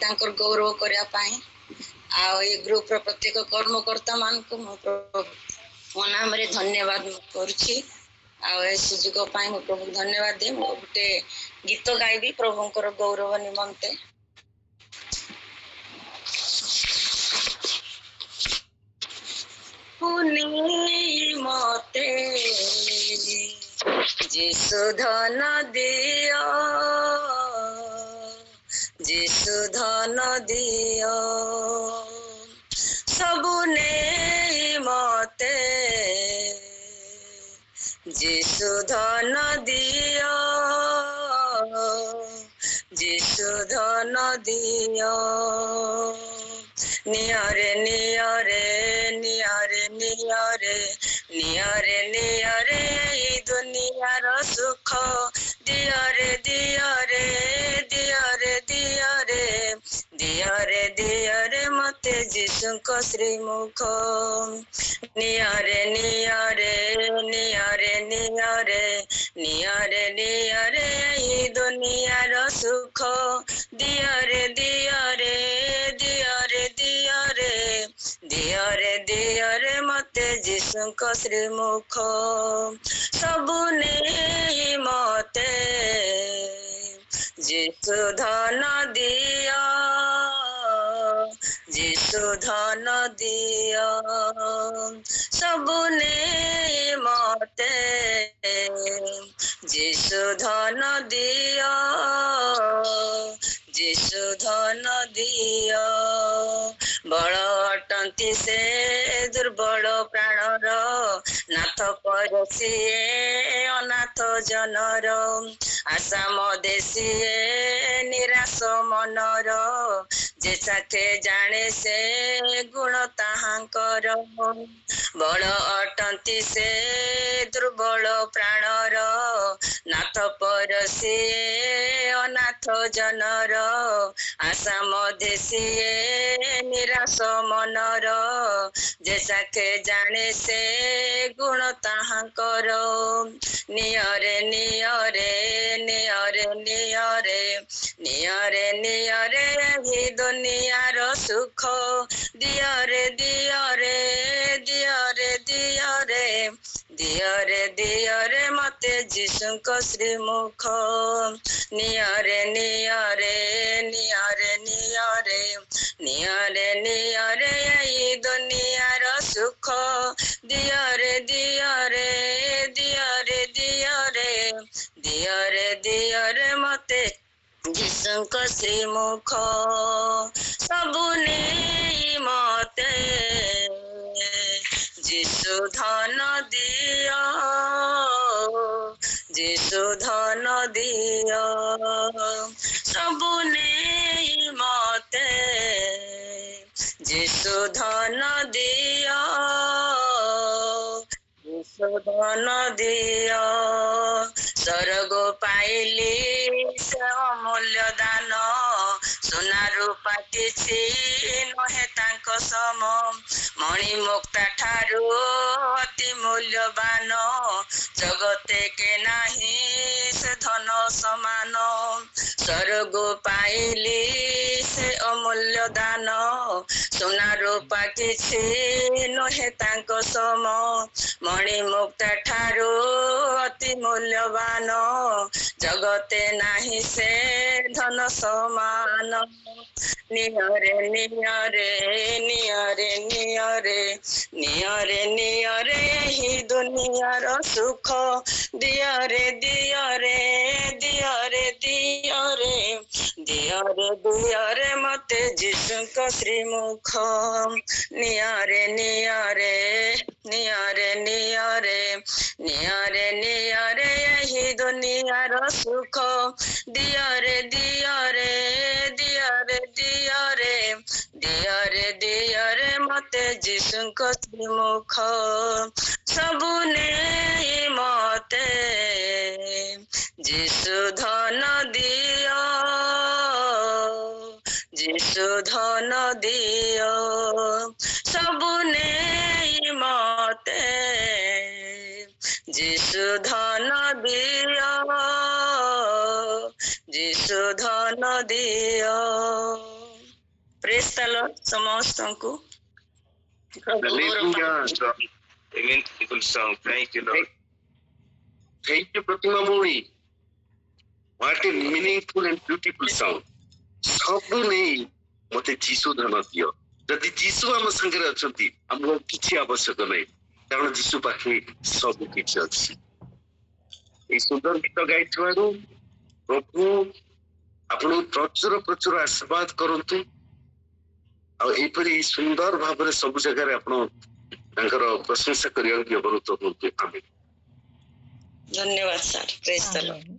तांकर गौरव करिया पाई आ ये ग्रुप रो प्रत्येक कर्मकर्ता मान को मो नाम रे धन्यवाद करूची आ ए सुजुग पाई मो प्रभु धन्यवाद दे मो गुटे गीत गाइबी प्रभुंकर गौरव निमंते मते जिसु धन दियो जिसु धन दियो सबुने मते जिसु धन दियो जिसु धन दियो नियरे नियरे नियरे नियरे नियरे नियरे दुनियार सुख दियरे दियरे दियरे दियरे दियरे दियरे मते जिसुक श्रीमुख नियरे नियरे नियरे नियरे नियरे नियरे दुनियार सुख दियरे दियरे दियरे दियरे दियरे दियरे मते जिसुक श्रीमुख सबुने मते जिसु धन दिया जिसु धन दिया सबुने मते जिसु धन दिया जिसु धन दिया बड़ अटंती से दुर्बल प्राणर नाथ पर सिए अनाथ जनर आशा मदेशिए निराश मनर जे साथे जाने से गुण ताहांकर बड़ अटंती से दुर्बल प्राणर नाथ पर सिए अनाथ जनर आशा मदेशिए निराश मनर जे साथे जाने से गुण ताहांकर नियरे नियरे नियरे नियरे नियरे नियरे ही दुनियार सुख दियरे दियरे दियरे दियरे दियरे दियरे मते जिसुक श्रीमुख नियरे नियरे नियरे नियरे नियरे नियरे ई दुनियार सुख दियरे दियरे दियरे दियरे दियरे दियरे मते जिसुक श्रीमुख सबुने मते जिसु धन दियो जिसु धन दियो सबुने मते जिसु धन दियो जिसु धन दियो स्वर्ग पाइली से अमूल्य दान सोना रूपा किछि नहे तांक सम मणि मुक्ता ठारू अति मूल्यवान जगते के नाही से धन समान स्वर्ग पाइली से अमूल्य दान सोना रूपा किछि नहे तांक सम मणि मुक्ता ठारू अति मूल्यवान जगते नाही से धन समान नियरे नियरे नियरे नियरे नियरे नियरे ही दुनियार सुख दियरे दियरे दियरे दियरे दियरे दियरे मते जिसुक श्रीमुख नियरे नियरे नियरे नियरे नियरे नियरे ही दुनियार सुख दियरे दियरे दियरे दियरे दियरे दियरे मते जिसुक श्रीमुख सबुने मते जिसु धन दियो जिसु धन दियो सबुने मते जिसु धन दियो जिसु धन दियो प्रेज द लॉर्ड समस्त को Hallelujah. Amen. Beautiful song. Thank you, Lord. Thank you, Pratima Moni. What a meaningful and beautiful song. सब नहीं मते जीसु धन दियो जति जीसु आम संगे अछंती हमको किछि आवश्यक नै कारण जीसु पाखे सब किछि अछि ए सुंदर गीत गाइथवारु प्रभु आपण प्रचुर प्रचुर आशीर्वाद करंतु आ एपरि सुंदर भाव रे सब जगह रे आपण तांकर प्रशंसा करिया के अवरुत होतु आमेन धन्यवाद सर प्रेज द लॉर्ड।